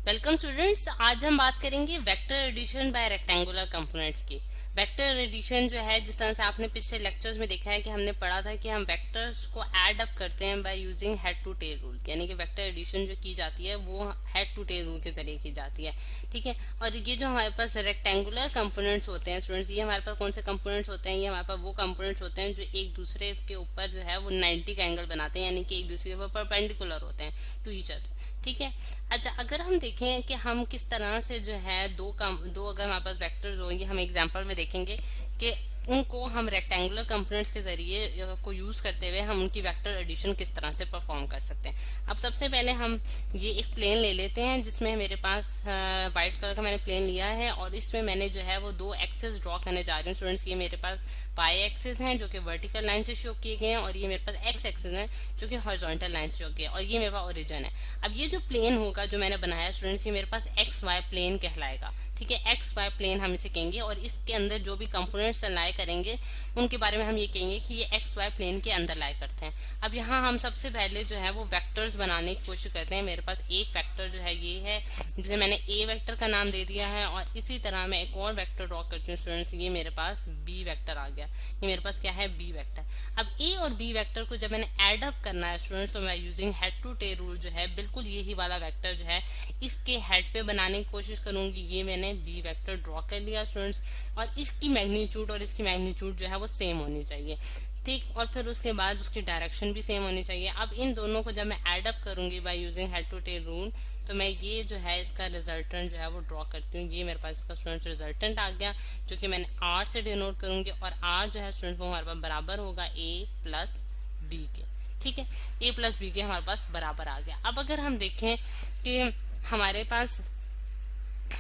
Welcome students. आज हम बात करेंगे vector addition by rectangular components की। वेक्टर एडिशन जो है, जिस तरह से आपने पिछले लेक्चर्स में देखा है कि हमने पढ़ा था कि हम वेक्टर्स को ऐड अप करते हैं by using head to tail rule, यानी कि वेक्टर एडिशन जो की जाती है वो हेड टू टेल रूल के जरिए की जाती है। ठीक है। और ये जो हमारे पास रेक्टेंगुलर कंपोनेंट्स होते हैं स्टूडेंट्स, ये हमारे पास कौन से कंपोनेंट्स होते हैं? ये हमारे पास वो कंपोनेंट्स होते हैं जो एक दूसरे के ऊपर जो है वो 90 का एंगल बनाते हैं, यानी कि एक दूसरे के ऊपर परपेंडिकुलर होते हैं टू ईच अदर। ठीक है। अच्छा, अगर हम देखें कि हम किस तरह से जो है दो अगर हमारे पास वेक्टर्स होंगे, हम एग्जांपल में देखेंगे कि उनको हम रेक्टेंगुलर कंपोनेंट्स के जरिए को यूज करते हुए हम उनकी वेक्टर एडिशन किस तरह से परफॉर्म कर सकते हैं। अब सबसे पहले हम ये एक प्लेन ले लेते हैं जिसमें मेरे पास व्हाइट कलर का मैंने प्लेन लिया है और इसमें मैंने जो है वो दो एक्सेस ड्रॉ करने जा रही हूँ स्टूडेंट्स। ये मेरे पास पाई एक्सेस हैं जो कि वर्टिकल लाइन से शो किए गए हैं और ये मेरे पास एक्स एक्सेस हैं जो कि हॉरिजॉन्टल लाइन से शो किए, और ये मेरे पास ओरिजिन है। अब ये जो प्लेन होगा जो मैंने बनाया स्टूडेंट्स, ये मेरे पास एक्स वाई प्लेन कहलाएगा। ठीक है, एक्स वाई प्लेन हम इसे कहेंगे और इसके अंदर जो भी कंपोनेंट्स लाई करेंगे उनके बारे में हम ये कहेंगे कि ये एक्स वाई प्लेन के अंदर लाई करते हैं। अब यहाँ हम सबसे पहले जो है वो वेक्टर्स बनाने की कोशिश करते हैं। मेरे पास एक वेक्टर जो है ये है जिसे मैंने ए वेक्टर का नाम दे दिया है, और इसी तरह मैं एक और वेक्टर ड्रॉ करती हूँ स्टूडेंट्स। ये मेरे पास बी वेक्टर आ गया। ये मेरे पास क्या है? B vector. अब ए और बी वेक्टर को जब मैंने एड अप करना है स्टूडेंट्स, तो मैं using head to tail rule जो है बिल्कुल यही वाला वेक्टर जो है इसके हेड पे बनाने की कोशिश करूंगी। ये मैंने बी वेक्टर ड्रॉ कर लिया स्टूडेंट्स, और इसकी मैग्नीट्यूड और इसकी मैग्नीट्यूड जो है वो सेम होनी चाहिए। ठीक, और फिर उसके बाद उसकी डायरेक्शन भी सेम होनी चाहिए। अब इन दोनों को जब मैं एड अप करूंगी by using head to tail rule, तो मैं ये जो है इसका रिजल्टेंट जो है वो ड्रॉ करती हूँ। ये मेरे पास इसका स्टूडेंट रिजल्टेंट आ गया जो कि मैंने आर से डिनोट करूंगी, और आर जो है स्टूडेंट वो हमारे पास बराबर होगा ए प्लस बी के। ठीक है, ए प्लस बी के हमारे पास बराबर आ गया। अब अगर हम देखें कि हमारे पास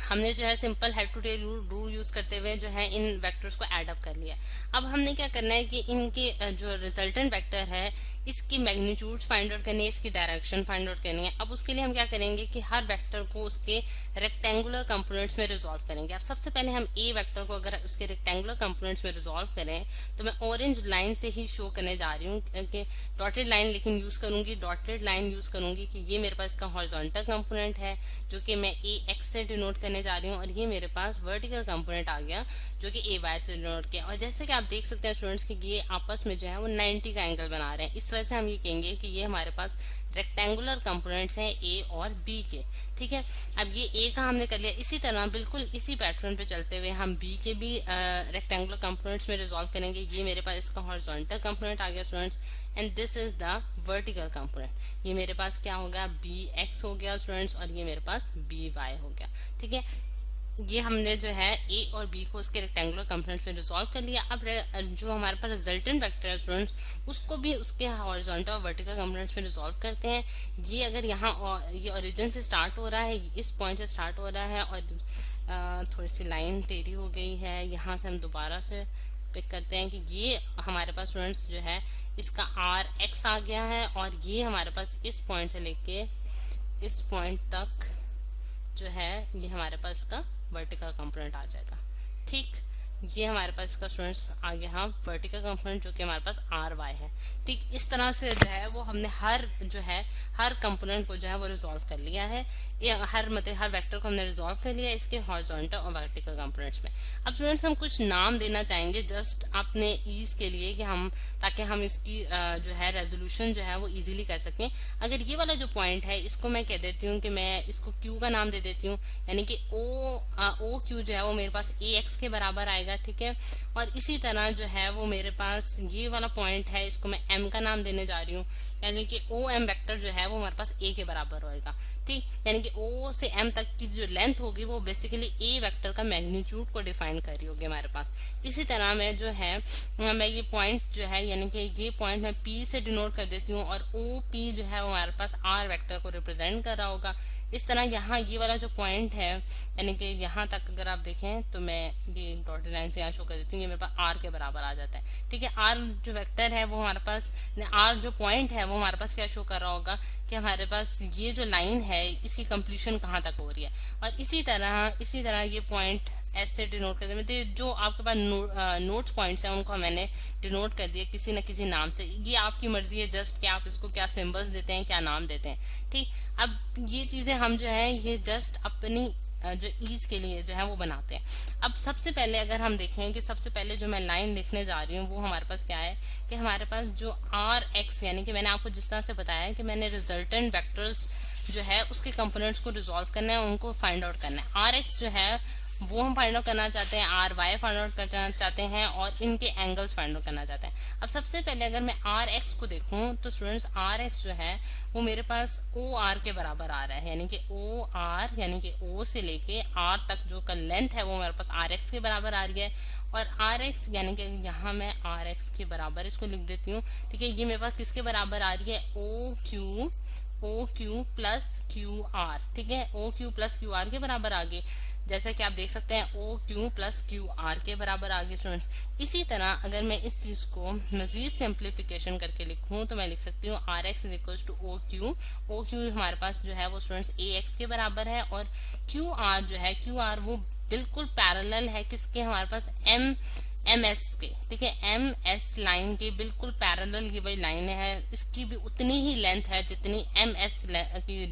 हमने जो है simple head to tail rule use करते हुए जो है इन वेक्टर्स को ऐड अप कर लिया। अब हमने क्या करना है कि इनके जो रिजल्टेंट वेक्टर है इसकी मैग्नीट्यूड फाइंड आउट करनी है, इसकी डायरेक्शन फाइंड आउट करनी है। अब उसके लिए हम क्या करेंगे कि हर वेक्टर को उसके रेक्टेंगुलर कंपोनेंट्स में रिजॉल्व करेंगे। अब सबसे पहले हम ए वेक्टर को अगर उसके रेक्टेंगुलर कंपोनेंट्स में रिजॉल्व करें तो मैं ऑरेंज लाइन से ही शो करने जा रही हूँ कि डॉटेड लाइन लेकिन यूज करूंगी, डॉटेड लाइन यूज करूंगी कि ये मेरे पास इसका हॉरिजॉन्टल कंपोनेंट है जो कि मैं ए एक्स से डिनोट करने जा रही हूँ, और ये मेरे पास वर्टिकल कंपोनेंट आ गया जो कि ए वाई से डिनोट किया। और जैसे कि आप देख सकते हैं स्टूडेंट्स कि ये आपस में जो है वो 90 का एंगल बना रहे हैं। इस वजह से हम ये कहेंगे कि ये हमारे पास रेक्टेंगुलर कंपोनेंट्स हैं ए और बी के। ठीक है, अब ये ए का हमने कर लिया। इसी तरह बिल्कुल इसी पैटर्न पे चलते हुए हम बी के भी रेक्टेंगुलर कंपोनेंट्स में रिजॉल्व करेंगे। ये मेरे पास इसका हॉरिजॉन्टल कंपोनेंट आ गया students, and this is the vertical component. ये मेरे पास क्या होगा? बी एक्स हो गया स्टूडेंट्स, और ये मेरे पास बी वाई हो गया। ठीक है, ये हमने जो है ए और बी को उसके रेक्टेंगुलर कंपोनेंट में रिजॉल्व कर लिया। अब जो हमारे पास रिजल्टेंट वेक्टर है स्टूडेंट्स उसको भी उसके हॉरिजॉन्टल और वर्टिकल कंपोनेंट्स में रिजॉल्व करते हैं। ये अगर यहाँ ये ओरिजिन से स्टार्ट हो रहा है, इस पॉइंट से स्टार्ट हो रहा है, और थोड़ी सी लाइन टेढ़ी हो गई है, यहाँ से हम दोबारा से पिक करते हैं कि ये हमारे पास स्टूडेंट्स जो है इसका आर एक्स आ गया है, और ये हमारे पास इस पॉइंट से लेके इस पॉइंट तक जो है ये हमारे पास इसका वर्टिकल कंपोनेंट आ जाएगा। ठीक, ये हमारे पास इसका स्टूडेंट्स आ गया हाँ वर्टिकल कंपोनेंट जो कि हमारे पास आर वाई है। ठीक, इस तरह से जो है वो हमने हर कंपोनेंट को जो है वो रिजॉल्व कर लिया है। ये हर वेक्टर को हमने रिजॉल्व कर लिया इसके हॉरिजॉन्टल और वर्टिकल कंपोनेंट्स में। अब स्टूडेंट्स हम कुछ नाम देना चाहेंगे जस्ट अपने ईज के लिए कि हम ताकि हम इसकी जो है रेजोल्यूशन जो है वो इजीली कर सकें। अगर ये वाला जो पॉइंट है इसको मैं कह देती हूँ कि मैं इसको क्यू का नाम दे देती हूँ, यानी कि ओ क्यू जो है वो मेरे पास ए एक्स के बराबर आएगा। ठीक है, और इसी तरह जो है वो मेरे पास ये वाला पॉइंट है इसको मैं एम का नाम देने जा रही हूँ, यानी कि ओ एम वेक्टर जो है वो हमारे पास ए के बराबर होएगा। ठीक, यानी कि ओ से एम तक की जो लेंथ होगी वो बेसिकली ए वेक्टर का मैग्नीट्यूड को डिफाइन कर रही होगी हमारे पास। इसी तरह मैं जो है मैं ये पॉइंट जो है यानी कि ये पॉइंट मैं पी से डिनोट कर देती हूँ, और ओ पी जो है वो हमारे पास आर वेक्टर को रिप्रेजेंट कर रहा होगा। इस तरह यहाँ ये वाला जो पॉइंट है यानी कि यहाँ तक अगर आप देखें तो मैं ये डॉटेड लाइन से यहाँ शो कर देती हूँ, ये मेरे पास आर के बराबर आ जाता है। ठीक है, आर जो वेक्टर है वो हमारे पास आर जो पॉइंट है वो हमारे पास क्या शो कर रहा होगा कि हमारे पास ये जो लाइन है इसकी कंप्लीशन कहाँ तक हो रही है, और इसी तरह ये पॉइंट एस से डिनोट कर दिया, मतलब जो आपके पास नोट्स पॉइंट्स हैं उनको मैंने डिनोट कर दिया किसी न किसी नाम से। ये आपकी मर्जी है जस्ट कि आप इसको क्या सिंबल्स देते हैं, क्या नाम देते हैं। ठीक, अब ये चीजें हम जो है ये जस्ट अपनी जो ईज के लिए जो है वो बनाते हैं। अब सबसे पहले अगर हम देखें कि सबसे पहले जो मैं लाइन लिखने जा रही हूँ वो हमारे पास क्या है कि हमारे पास जो आर एक्स, यानी कि मैंने आपको जिस तरह से बताया है कि मैंने रिजल्टेंट वेक्टर्स जो है उसके कंपोनेंट्स को रिजोल्व करना है, उनको फाइंड आउट करना है। आर एक्स जो है वो हम फाइंड आउट करना चाहते हैं, आर वाई फाइंड आउट करना चाहते हैं और इनके एंगल्स फाइंड आउट करना चाहते हैं। अब सबसे पहले अगर मैं आर एक्स को देखूं तो स्टूडेंट्स आर एक्स जो है वो मेरे पास ओ आर के बराबर आ रहा है, यानी कि ओ आर यानी कि ओ से लेके आर तक जो का लेंथ है वो मेरे पास आर एक्स के बराबर आ रही है। और आर एक्स यानी कि यहाँ मैं आर एक्स के बराबर इसको लिख देती हूँ। ठीक है, ये मेरे पास किसके बराबर आ रही है, O Q plus Q R. ठीक है, O Q plus Q R के बराबर आ गए, जैसा कि आप देख सकते हैं O Q plus Q R के बराबर आ गए स्टूडेंट्स। इसी तरह अगर मैं इस चीज को मजीद सिंप्लीफिकेशन करके लिखूं तो मैं लिख सकती हूँ R x is equal to O Q हमारे पास जो है वो स्टूडेंट्स ए एक्स के बराबर है, और क्यू आर जो है क्यू आर वो बिल्कुल पैरेलल है किसके, हमारे पास एम एस के। ठीक है, एम एस लाइन के बिल्कुल पैरेलल ये वही लाइन है, इसकी भी उतनी ही लेंथ है जितनी एम एस की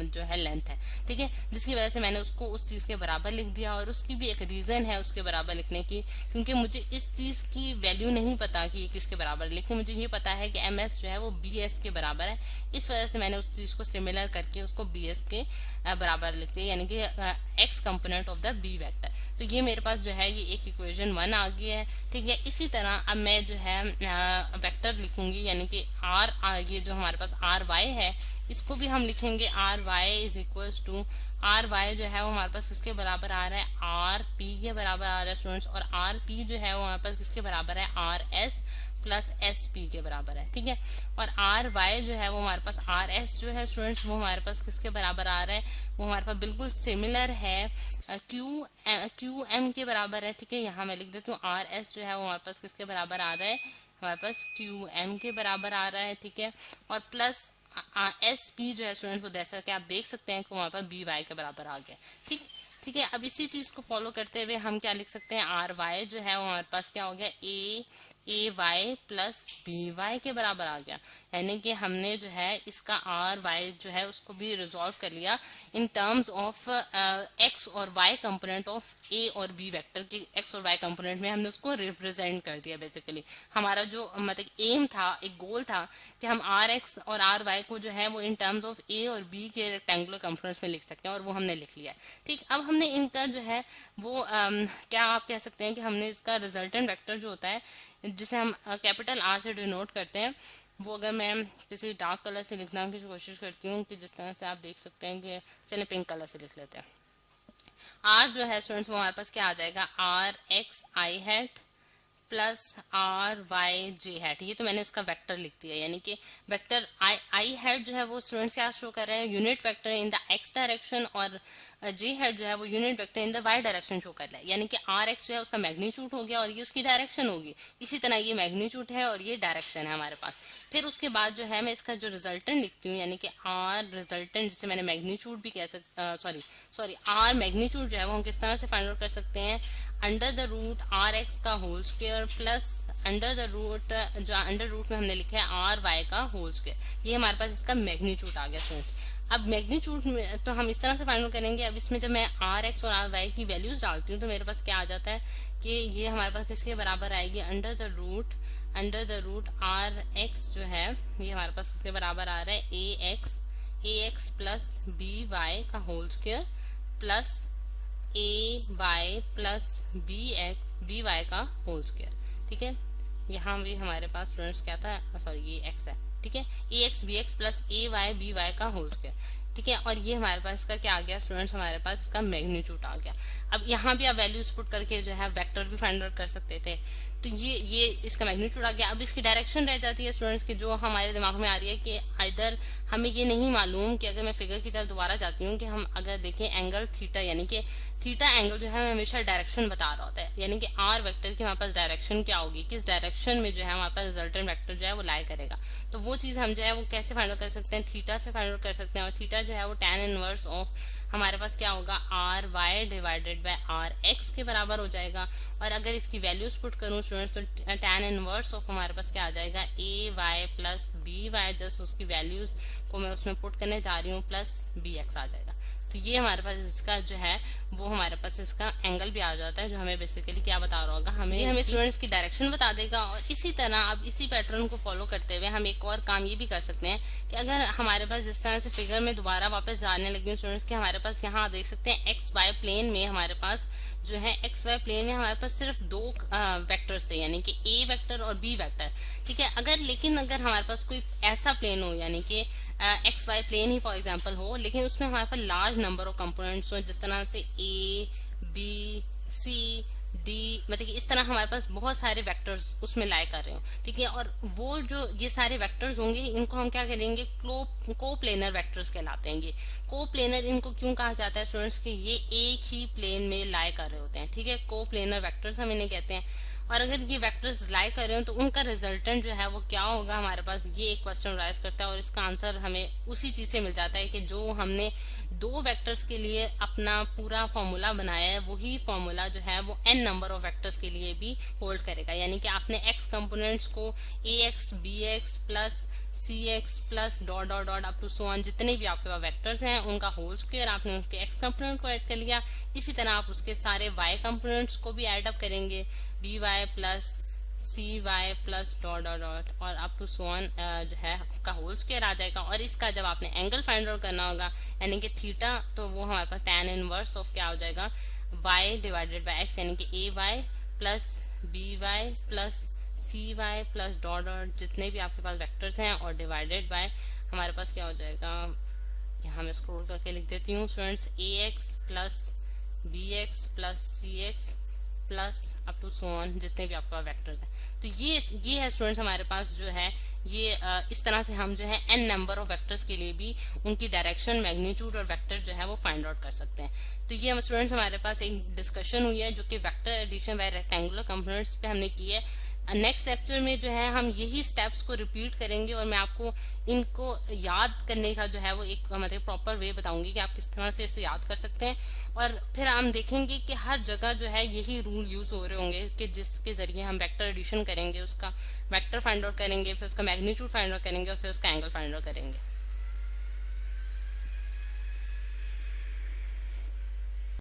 जो है लेंथ है। ठीक है, जिसकी वजह से मैंने उसको उस चीज के बराबर लिख दिया, और उसकी भी एक रीजन है उसके बराबर लिखने की, क्योंकि मुझे इस चीज की वैल्यू नहीं पता कि ये किसके बराबर, लेकिन मुझे ये पता है कि एम एस जो है वो बी एस के बराबर है। इस वजह से मैंने उस चीज को सिमिलर करके उसको बी एस के बराबर लिख दिया, यानी कि x component of the B vector. तो ये मेरे पास जो है ये एक इक्वेशन 1 आ गई है। ठीक है, इसी तरह अब मैं जो है वेक्टर लिखूंगी, यानी कि आर ये जो हमारे पास आर वाई है इसको भी हम लिखेंगे R y is equal to, R y जो है वो हमारे पास किसके बराबर आ रहा है, आर पी के बराबर आ रहा है स्टूडेंट्स, और आर पी जो है वो हमारे पास किसके बराबर है, R S plus S P के बराबर है। ठीक है, और आर वाई जो है वो हमारे पास आर एस जो है स्टूडेंट्स वो हमारे पास किसके बराबर आ रहा है, वो हमारे पास बिल्कुल सिमिलर है क्यू एम के बराबर है। ठीक है, यहाँ मैं लिख देती हूँ आर एस जो है वो हमारे पास किसके बराबर आ रहा है, हमारे पास क्यू एम के बराबर आ रहा है। ठीक है, और प्लस एस पी जो है स्टूडेंट वो जैसा कि आप देख सकते हैं कि वहां पर बी वाई के बराबर आ गया। ठीक है, अब इसी चीज को फॉलो करते हुए हम क्या लिख सकते हैं, आर वाई जो है वो हमारे पास क्या हो गया, ए वाई प्लस बी वाई के बराबर आ गया, यानी कि हमने जो है इसका आर वाई जो है उसको भी रिजोल्व कर लिया इन टर्म्स ऑफ एक्स और वाई कंपोनेंट ऑफ ए और बी वेक्टर के एक्स और वाई कंपोनेंट में हमने उसको रिप्रेजेंट कर दिया। बेसिकली हमारा जो मतलब एम था, एक गोल था कि हम आर एक्स और आर वाई को जो है वो इन टर्म्स ऑफ ए और बी के रेक्टेंगुलर कंपोनेंट्स में लिख सकते हैं, और वो हमने लिख लिया है। ठीक, अब हमने इनका जो है वो क्या आप कह सकते हैं कि हमने इसका रिजल्टेंट वेक्टर जो होता है जिसे हम कैपिटल आर से डिनोट करते हैं, वो अगर मैं किसी डार्क कलर से लिखने की कोशिश करती हूँ कि जिस तरह से आप देख सकते हैं कि चले पिंक कलर से लिख लेते हैं। आर जो है स्टूडेंट्स वो हमारे पास क्या आ जाएगा, R x i hat plus R y j hat, ये तो मैंने उसका वेक्टर लिख दिया, यानी कि वेक्टर आई हैट जो है वो स्टूडेंट्स क्या शो कर रहे हैं, unit vector in the x direction, और जे हैट जो है वो unit vector in the y direction show कर रहा है, यानी कि आर एक्स जो है उसका मैग्नीट्यूड हो गया और ये उसकी डायरेक्शन होगी। इसी तरह ये मैग्नीट्यूड है और ये डायरेक्शन है हमारे पास। फिर उसके बाद जो है मैं इसका जो रिजल्टेंट लिखती हूँ, यानी कि आर रिजल्टेंट जिसे मैंने मैग्नीट्यूड भी कह सकते, सॉरी आर मैग्नीट्यूड जो है वो हम किस तरह से फाइंड आउट कर सकते हैं, under the root are x का whole square plus under the root, जो अंडर रूट में हमने लिखा है आर वाई का होल स्क्वायर, ये हमारे पास इसका मैग्नीट्यूड आ गया स्टूडेंट्स। अब मैग्नीट्यूड में तो हम इस तरह से फाइंड आउट करेंगे। अब इसमें जब मैं आर एक्स और आर वाई की वैल्यूज डालती हूँ तो मेरे पास क्या आ जाता है कि ये हमारे पास किसके बराबर आएगी, under the root are x जो है ये हमारे पास किसके बराबर आ रहा है, ए एक्स प्लस बी वाई का होल स्क्वायर प्लस ए वाई प्लस बी वाई का होल स्क्वायर। ठीक है, यहाँ भी हमारे पास स्टूडेंट्स क्या था, सॉरी ये एक्स है। ठीक है, ए एक्स बी एक्स प्लस ए वाई बी वाई का होल स्क्वायर। ठीक है, और ये हमारे पास इसका क्या आ गया स्टूडेंट्स, हमारे पास इसका मैग्नीट्यूड आ गया। अब यहाँ भी आप वैल्यूज पुट करके जो है वेक्टर भी फाइंड आउट कर सकते थे, तो ये इसका मैग्नीट्यूड आ गया। अब इसकी डायरेक्शन रह जाती है स्टूडेंट्स की, जो हमारे दिमाग में आ रही है कि इधर हमें ये नहीं मालूम कि अगर मैं फिगर की तरफ दोबारा जाती हूँ कि हम अगर देखें एंगल थीटा, यानी कि थीटा एंगल जो है हमेशा डायरेक्शन बता रहा होता है, यानी कि आर वेक्टर की हमारे पास डायरेक्शन क्या होगी, किस डायरेक्शन में जो है हमारे पास रिजल्टेंट वेक्टर जो है वो लाई करेगा। तो वो चीज हम जो है वो कैसे फाइंड आउट कर सकते हैं, थीटा से फाइंड आउट कर सकते हैं, और थीटा जो है वो tan इनवर्स ऑफ हमारे पास क्या होगा, r y divided by r x के बराबर हो जाएगा। और अगर इसकी वैल्यूज पुट करूं स्टूडेंट्स तो tan इनवर्स ऑफ हमारे पास क्या आ जाएगा, a y plus b y, just उसकी वैल्यूज को मैं उसमें पुट करने जा रही हूँ, प्लस बी एक्स आ जाएगा। तो ये हमारे पास इसका जो है वो हमारे पास इसका एंगल भी आ जाता है, जो हमें बेसिकली क्या बता रहा होगा, हमें स्टूडेंट्स की डायरेक्शन बता देगा। और इसी तरह अब इसी पैटर्न को फॉलो करते हुए हम एक और काम ये भी कर सकते हैं कि अगर हमारे पास जिस तरह से फिगर में दोबारा वापस जाने लगी स्टूडेंट्स के, हमारे पास यहाँ आप देख सकते हैं एक्स वाई प्लेन में हमारे पास जो है एक्स वाई प्लेन में हमारे पास सिर्फ दो वेक्टर्स थे, यानी कि ए वेक्टर और बी वेक्टर। ठीक है, लेकिन अगर हमारे पास कोई ऐसा प्लेन हो, यानी कि एक्स वाई प्लेन ही फॉर एग्जांपल हो, लेकिन उसमें हमारे पास लार्ज नंबर ऑफ कंपोनेंट्स हो, जिस तरह से ए बी सी डी, मतलब कि इस तरह हमारे पास बहुत सारे वेक्टर्स उसमें लाई कर रहे हो। ठीक है, और वो जो ये सारे वेक्टर्स होंगे इनको हम क्या करेंगे, को प्लेनर वेक्टर्स कहलाते हैं। ये को प्लेनर इनको क्यों कहा जाता है स्टूडेंट्स के, ये एक ही प्लेन में लाई कर रहे होते हैं। ठीक है, को प्लेनर वेक्टर्स हम इन्हें कहते हैं। और अगर ये वेक्टर्स लाई कर रहे हो तो उनका रिजल्टेंट जो है वो क्या होगा हमारे पास, ये एक क्वेश्चन राइज करता है और इसका आंसर हमें उसी चीज से मिल जाता है कि जो हमने दो वेक्टर्स के लिए अपना पूरा फॉर्मूला बनाया है, वही फॉर्मूला जो है वो n नंबर ऑफ वेक्टर्स के लिए भी होल्ड करेगा। यानी कि आपने x कंपोनेंट्स को a x b x plus C x plus dot dot dot up to so on, जितने भी आपके पास वेक्टर्स हैं उनका होल स्क्वायर आपने उसके x कंपोनेंट को ऐड कर लिया। इसी तरह आप उसके सारे y कंपोनेंट्स को भी ऐड अप करेंगे, b y plus c y plus dot dot dot और अप टू सो ऑन जो है का होल स्क्वायर आ जाएगा। और इसका जब आपने एंगल फाइंड आउट करना होगा, यानी कि थीटा, तो वो हमारे पास tan इनवर्स ऑफ क्या हो जाएगा, y डिवाइडेड बाय x, यानी कि a y plus b y plus c y plus dot dot जितने भी आपके पास वेक्टर्स हैं, और डिवाइडेड बाय हमारे पास क्या हो जाएगा, यहाँ मैं स्क्रॉल करके लिख देती हूँ students, A x plus B x plus C x plus up to so on जितने भी आपका वेक्टर्स हैं। तो ये है स्टूडेंट्स हमारे पास जो है ये इस तरह से हम जो है n नंबर ऑफ वेक्टर्स के लिए भी उनकी डायरेक्शन, मैग्नीट्यूड और वेक्टर जो है वो फाइंड आउट कर सकते हैं। तो ये हम स्टूडेंट्स हमारे पास एक डिस्कशन हुई है जो कि vector addition by rectangular components पे हमने की है। नेक्स्ट लेक्चर में जो है हम यही स्टेप्स को रिपीट करेंगे और मैं आपको इनको याद करने का जो है वो एक मतलब प्रॉपर वे बताऊंगी कि आप किस तरह से इसे याद कर सकते हैं। और फिर हम देखेंगे कि हर जगह जो है यही रूल यूज हो रहे होंगे कि जिसके जरिए हम वेक्टर एडिशन करेंगे, उसका वेक्टर फाइंड आउट करेंगे, फिर उसका मैग्नीट्यूड फाइंड आउट करेंगे और फिर उसका एंगल फाइंड आउट करेंगे।